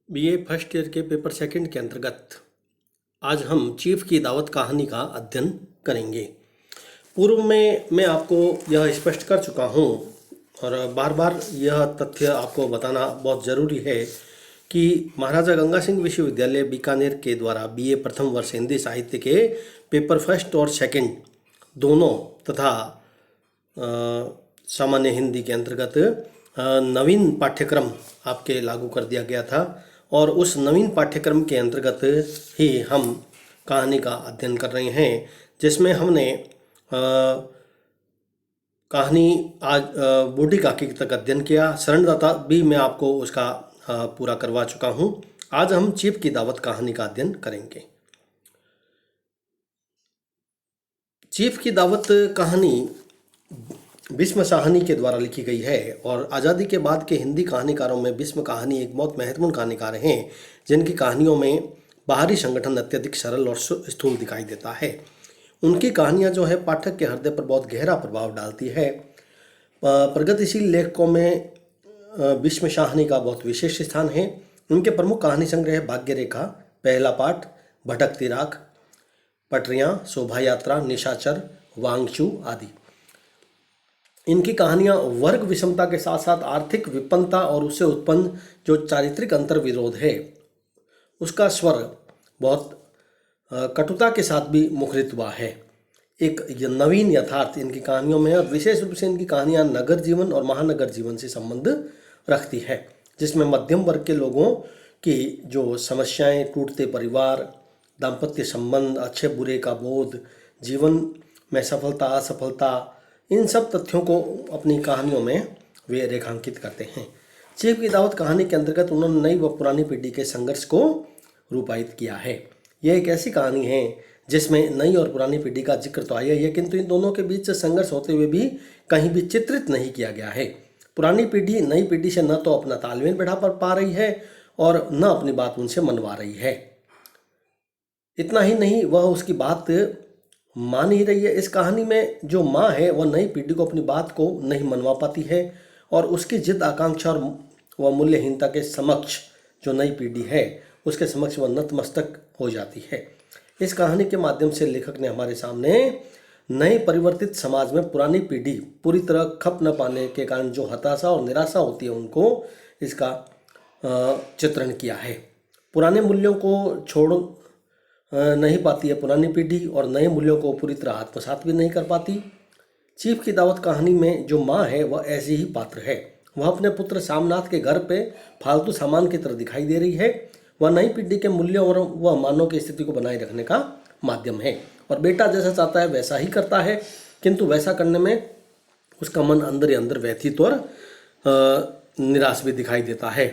BA first year के paper second के अंतर्गत आज हम चीफ की दावत कहानी का अध्ययन करेंगे। पूर्व में मैं आपको यह स्पष्ट कर चुका हूँ और बार बार यह तथ्य आपको बताना बहुत ज़रूरी है कि महाराजा गंगा सिंह विश्वविद्यालय बीकानेर के द्वारा बीए प्रथम वर्ष हिंदी साहित्य के पेपर फर्स्ट और सेकंड दोनों तथा सामान्य हिंदी के अंतर्गत नवीन पाठ्यक्रम आपके लागू कर दिया गया था और उस नवीन पाठ्यक्रम के अंतर्गत ही हम कहानी का अध्ययन कर रहे हैं, जिसमें हमने कहानी आज बूढ़ी काकी तक अध्ययन किया। शरणदाता भी मैं आपको उसका पूरा करवा चुका हूँ। आज हम चीफ की दावत कहानी का अध्ययन करेंगे। चीफ की दावत कहानी भीष्म साहनी के द्वारा लिखी गई है और आज़ादी के बाद के हिंदी कहानीकारों में भीष्म कहानी एक बहुत महत्वपूर्ण कहानीकार हैं, जिनकी कहानियों में बाहरी संगठन अत्यधिक सरल और स्थूल दिखाई देता है। उनकी कहानियां जो है पाठक के हृदय पर बहुत गहरा प्रभाव डालती है। प्रगतिशील लेखकों में भीष्म साहनी का बहुत विशेष स्थान है। उनके प्रमुख कहानी संग्रह भाग्य रेखा, पहला पाठ, भटकती राख, पटरियाँ, शोभा यात्रा, निशाचर, वांगचू आदि। इनकी कहानियाँ वर्ग विषमता के साथ साथ आर्थिक विपन्नता और उससे उत्पन्न जो चारित्रिक अंतर विरोध है उसका स्वर बहुत कटुता के साथ भी मुखरित हुआ है। एक नवीन यथार्थ इनकी कहानियों में है और विशेष रूप से इनकी कहानियाँ नगर जीवन और महानगर जीवन से संबंध रखती है, जिसमें मध्यम वर्ग के लोगों की जो समस्याएं, टूटते परिवार, दाम्पत्य संबंध, अच्छे बुरे का बोध, जीवन में सफलता असफलता, इन सब तथ्यों को अपनी कहानियों में वे रेखांकित करते हैं। चीफ की दावत कहानी के अंतर्गत उन्होंने नई व पुरानी पीढ़ी के संघर्ष को रूपायित किया है। यह एक ऐसी कहानी है जिसमें नई और पुरानी पीढ़ी का जिक्र तो आया है, किंतु इन दोनों के बीच संघर्ष होते हुए भी कहीं भी चित्रित नहीं किया गया है। पुरानी पीढ़ी नई पीढ़ी से न तो अपना तालमेल बैठा पा रही है और न अपनी बात उनसे मनवा रही है। इतना ही नहीं, वह उसकी बात मान ही रही है। इस कहानी में जो माँ है वह नई पीढ़ी को अपनी बात को नहीं मनवा पाती है और उसकी जिद, आकांक्षा और वह मूल्यहीनता के समक्ष जो नई पीढ़ी है उसके समक्ष वह नतमस्तक हो जाती है। इस कहानी के माध्यम से लेखक ने हमारे सामने नए परिवर्तित समाज में पुरानी पीढ़ी पूरी तरह खप न पाने के कारण जो हताशा और निराशा होती है उनको इसका चित्रण किया है। पुराने मूल्यों को छोड़ नहीं पाती है पुरानी पीढ़ी और नए मूल्यों को पूरी तरह आत्मसात भी नहीं कर पाती। चीफ की दावत कहानी में जो माँ है वह ऐसी ही पात्र है। वह अपने पुत्र सामनाथ के घर पे फालतू सामान की तरह दिखाई दे रही है। वह नई पीढ़ी के मूल्यों और वह मानव की स्थिति को बनाए रखने का माध्यम है और बेटा जैसा चाहता है वैसा ही करता है, किंतु वैसा करने में उसका मन अंदर ही अंदर व्यथित और निराश भी दिखाई देता है।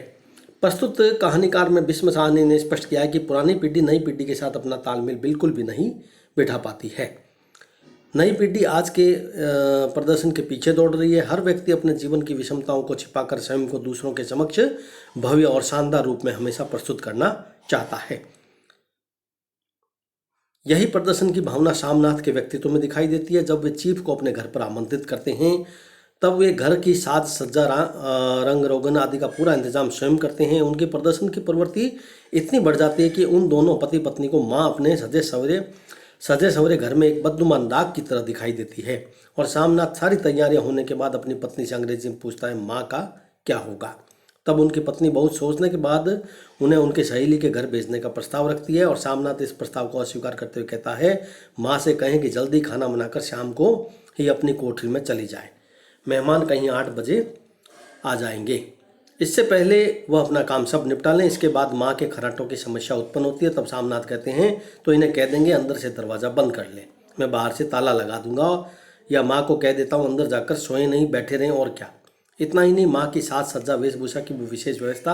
प्रस्तुत कहानीकार में भीष्म साहनी ने स्पष्ट किया है कि पुरानी पीढ़ी नई पीढ़ी के साथ अपना तालमेल बिल्कुल भी नहीं बिठा पाती है। नई पीढ़ी आज के प्रदर्शन के पीछे दौड़ रही है। हर व्यक्ति अपने जीवन की विषमताओं को छिपाकर स्वयं को दूसरों के समक्ष भव्य और शानदार रूप में हमेशा प्रस्तुत करना चाहता है। यही प्रदर्शन की भावना सामनाथ के व्यक्तित्व में दिखाई देती है। जब वे चीफ को अपने घर पर आमंत्रित करते हैं तब वे घर की साज सज्जा, रंग रोगन आदि का पूरा इंतजाम स्वयं करते हैं। उनके प्रदर्शन की प्रवृत्ति इतनी बढ़ जाती है कि उन दोनों पति पत्नी को माँ अपने सजे सवरे घर में एक बदनुमान दाग की तरह दिखाई देती है और सामनाथ सारी तैयारियां होने के बाद अपनी पत्नी से अंग्रेजी में पूछता है माँ का क्या होगा। तब उनकी पत्नी बहुत सोचने के बाद उन्हें उनके सहेली के घर भेजने का प्रस्ताव रखती है और सामनाथ इस प्रस्ताव को अस्वीकार करते हुए कहता है माँ से कहें कि जल्दी खाना बनाकर शाम को ही अपनी कोठरी में चली जाए। मेहमान कहीं 8 बजे आ जाएंगे। इससे पहले वह अपना काम सब निपटा लें। इसके बाद माँ के खर्राटों की समस्या उत्पन्न होती है। तब सामनाथ कहते हैं तो इन्हें कह देंगे अंदर से दरवाज़ा बंद कर लें, मैं बाहर से ताला लगा दूंगा, या माँ को कह देता हूँ अंदर जाकर सोए नहीं बैठे रहें और क्या। इतना ही नहीं, माँ की साज सज्जा वेशभूषा की भी विशेष व्यवस्था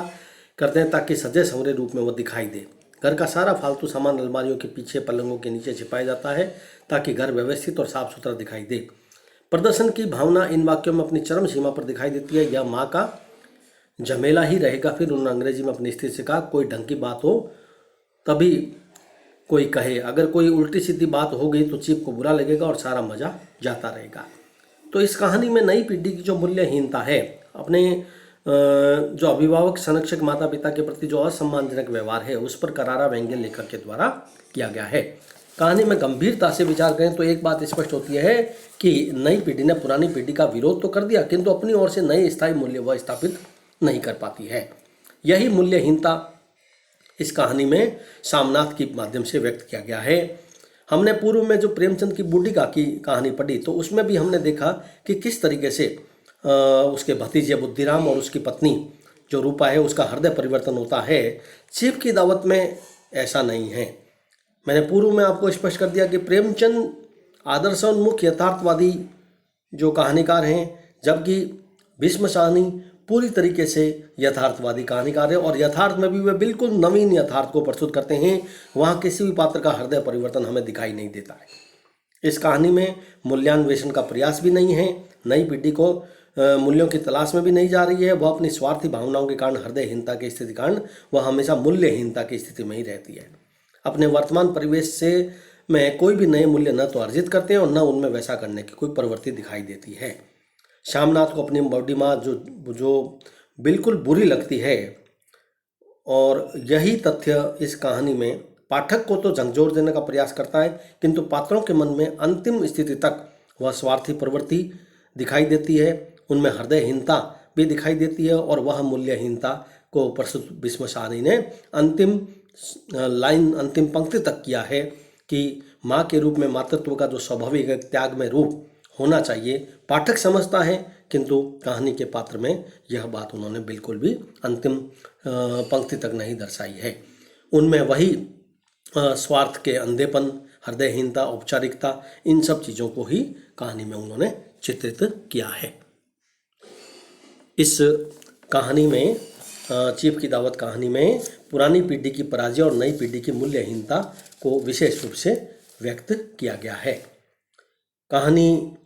करते हैं ताकि सजे संवरे रूप में वह दिखाई दे। घर का सारा फालतू सामान अलमारियों के पीछे, पलंगों के नीचे छिपाया जाता है ताकि घर व्यवस्थित और साफ सुथरा दिखाई दे। प्रदर्शन की भावना इन वाक्यों में अपनी चरम सीमा पर दिखाई देती है। यह माँ का झमेला ही रहेगा। फिर उन्होंने अंग्रेजी में अपनी स्थिति से कहा कोई ढंग की बात हो तभी कोई कहे, अगर कोई उल्टी सीधी बात हो गई तो चीफ को बुरा लगेगा और सारा मजा जाता रहेगा। तो इस कहानी में नई पीढ़ी की जो मूल्यहीनता है, अपने जो अभिभावक संरक्षक माता पिता के प्रति जो असम्मानजनक व्यवहार है उस पर करारा व्यंग्य लेखक के द्वारा किया गया है। कहानी में गंभीरता से विचार करें तो एक बात स्पष्ट होती है कि नई पीढ़ी ने पुरानी पीढ़ी का विरोध तो कर दिया, किंतु अपनी ओर से नए स्थायी मूल्य वह स्थापित नहीं कर पाती है। यही मूल्यहीनता इस कहानी में सामनाथ के माध्यम से व्यक्त किया गया है। हमने पूर्व में जो प्रेमचंद की बूढ़ी की कहानी पढ़ी तो उसमें भी हमने देखा कि किस तरीके से उसके भतीजे बुद्धिराम और उसकी पत्नी जो रूपा है उसका हृदय परिवर्तन होता है। चीफ की दावत में ऐसा नहीं है। मैंने पूर्व में आपको स्पष्ट कर दिया कि प्रेमचंद आदर्शोन्मुख यथार्थवादी जो कहानीकार हैं, जबकि भीष्म साहनी पूरी तरीके से यथार्थवादी कहानीकार है और यथार्थ में भी वे बिल्कुल नवीन यथार्थ को प्रस्तुत करते हैं। वहाँ किसी भी पात्र का हृदय परिवर्तन हमें दिखाई नहीं देता है। इस कहानी में मूल्यांवेषण का प्रयास भी नहीं है। नई पीढ़ी को मूल्यों की तलाश में भी नहीं जा रही है। वह अपनी स्वार्थी भावनाओं के कारण, हृदयहीनता की स्थिति के कारण वह हमेशा मूल्यहीनता की स्थिति में ही रहती है। अपने वर्तमान परिवेश से में कोई भी नए मूल्य न तो अर्जित करते हैं और न उनमें वैसा करने की कोई प्रवृत्ति दिखाई देती है। श्यामनाथ को अपनी बॉडी माँ जो बिल्कुल बुरी लगती है और यही तथ्य इस कहानी में पाठक को तो झंझोर देने का प्रयास करता है, किंतु पात्रों के मन में अंतिम स्थिति तक वह स्वार्थी प्रवृत्ति दिखाई देती है। उनमें हृदयहीनता भी दिखाई देती है और वह मूल्यहीनता को प्रस्तुत भीष्म साहनी ने अंतिम लाइन, अंतिम पंक्ति तक किया है कि माँ के रूप में मातृत्व का जो स्वाभाविक त्याग में रूप होना चाहिए पाठक समझता है, किंतु कहानी के पात्र में यह बात उन्होंने बिल्कुल भी अंतिम पंक्ति तक नहीं दर्शाई है। उनमें वही स्वार्थ के अंधेपन, हृदयहीनता, औपचारिकता, इन सब चीज़ों को ही कहानी में उन्होंने चित्रित किया है। इस कहानी में, चीफ की दावत कहानी में, पुरानी पीढ़ी की पराजय और नई पीढ़ी की मूल्यहीनता को विशेष रूप से व्यक्त किया गया है। कहानी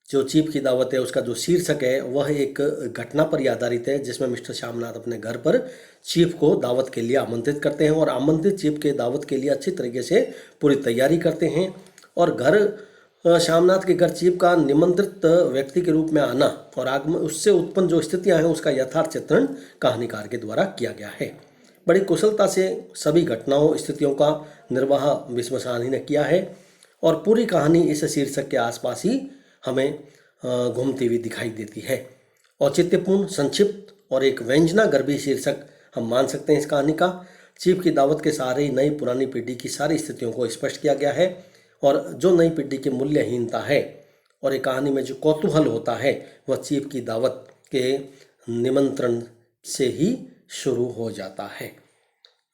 जो चीफ की दावत है उसका जो शीर्षक है वह एक घटना पर आधारित है, जिसमें मिस्टर श्यामनाथ अपने घर पर चीफ को दावत के लिए आमंत्रित करते हैं और आमंत्रित चीफ के दावत के लिए अच्छी तरीके से पूरी तैयारी करते हैं। और श्यामनाथ के घर चीफ का निमंत्रित व्यक्ति के रूप में आना और आगमन, उससे उत्पन्न जो स्थितियां हैं उसका यथार्थ चित्रण कहानीकार के द्वारा किया गया है। बड़ी कुशलता से सभी घटनाओं, स्थितियों का निर्वाह भीष्म साहनी ने किया है और पूरी कहानी इस शीर्षक के आसपास ही हमें घूमती हुई दिखाई देती है। औचित्यपूर्ण, संक्षिप्त और एक व्यंजनागर्भी शीर्षक हम मान सकते हैं इस कहानी का। चीफ की दावत के सहारे ही नई पुरानी पीढ़ी की सारी स्थितियों को स्पष्ट किया गया है और जो नई पीढ़ी की मूल्यहीनता है और एक कहानी में जो कौतूहल होता है वह चीफ की दावत के निमंत्रण से ही शुरू हो जाता है।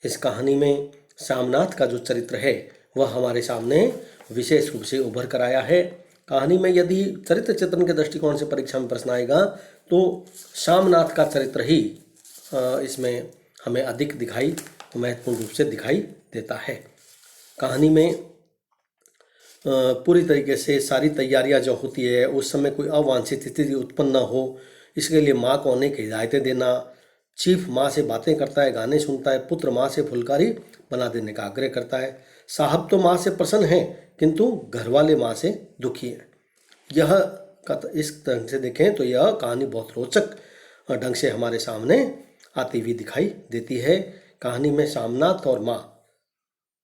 इस कहानी में श्यामनाथ का जो चरित्र है वह हमारे सामने विशेष रूप से उभर कर आया है। कहानी में यदि चरित्र चित्रण के दृष्टिकोण से परीक्षा में प्रश्न आएगा तो श्यामनाथ का चरित्र ही इसमें हमें अधिक महत्वपूर्ण रूप से दिखाई देता है। कहानी में पूरी तरीके से सारी तैयारियां जो होती है उस समय कोई अवांछित स्थिति उत्पन्न न हो, इसके लिए माँ को अनेक हिदायतें देना। चीफ माँ से बातें करता है, गाने सुनता है, पुत्र माँ से फुलकारी बना देने का आग्रह करता है। साहब तो माँ से प्रसन्न हैं किंतु घरवाले माँ से दुखी हैं। यह इस तरह से देखें तो यह कहानी बहुत रोचक ढंग से हमारे सामने आती हुई दिखाई देती है। कहानी में श्यामनाथ और माँ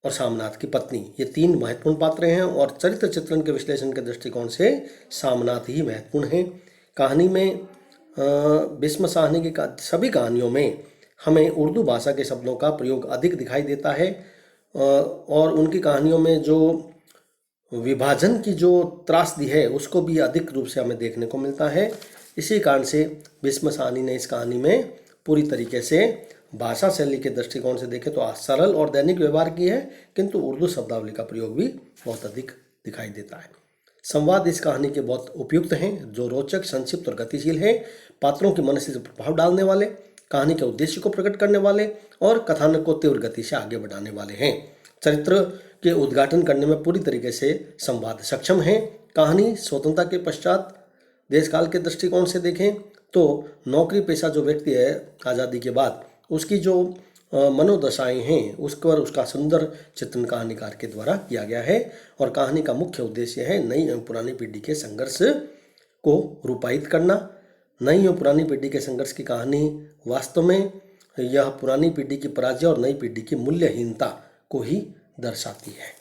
और श्यामनाथ की पत्नी, ये तीन महत्वपूर्ण पात्र हैं और चरित्र चित्रण के विश्लेषण के दृष्टिकोण से श्यामनाथ ही महत्वपूर्ण हैं। कहानी में भीष्म साहनी की सभी कहानियों में हमें उर्दू भाषा के शब्दों का प्रयोग अधिक दिखाई देता है और उनकी कहानियों में जो विभाजन की जो त्रासदी है उसको भी अधिक रूप से हमें देखने को मिलता है। इसी कारण से भीष्म साहनी ने इस कहानी में पूरी तरीके से भाषा शैली के दृष्टिकोण से देखें तो सरल और दैनिक व्यवहार की है, किंतु उर्दू शब्दावली का प्रयोग भी बहुत अधिक दिखाई देता है। संवाद इस कहानी के बहुत उपयुक्त हैं, जो रोचक, संक्षिप्त और गतिशील है, पात्रों के मन से प्रभाव डालने वाले, कहानी के उद्देश्य को प्रकट करने वाले और कथानक को तीव्र गति से आगे बढ़ाने वाले हैं। चरित्र के उद्घाटन करने में पूरी तरीके से संवाद सक्षम है। कहानी स्वतंत्रता के पश्चात देशकाल के दृष्टिकोण से देखें तो नौकरी पेशा जो व्यक्ति है आज़ादी के बाद, उसकी जो मनोदशाएं हैं उस पर उसका सुंदर चित्रण कहानीकार के द्वारा किया गया है और कहानी का मुख्य उद्देश्य है नई एवं पुरानी पीढ़ी के संघर्ष को रूपायित करना, नई और पुरानी पीढ़ी के संघर्ष की कहानी वास्तव में यह पुरानी पीढ़ी की पराजय और नई पीढ़ी की मूल्यहीनता को ही दर्शाती है।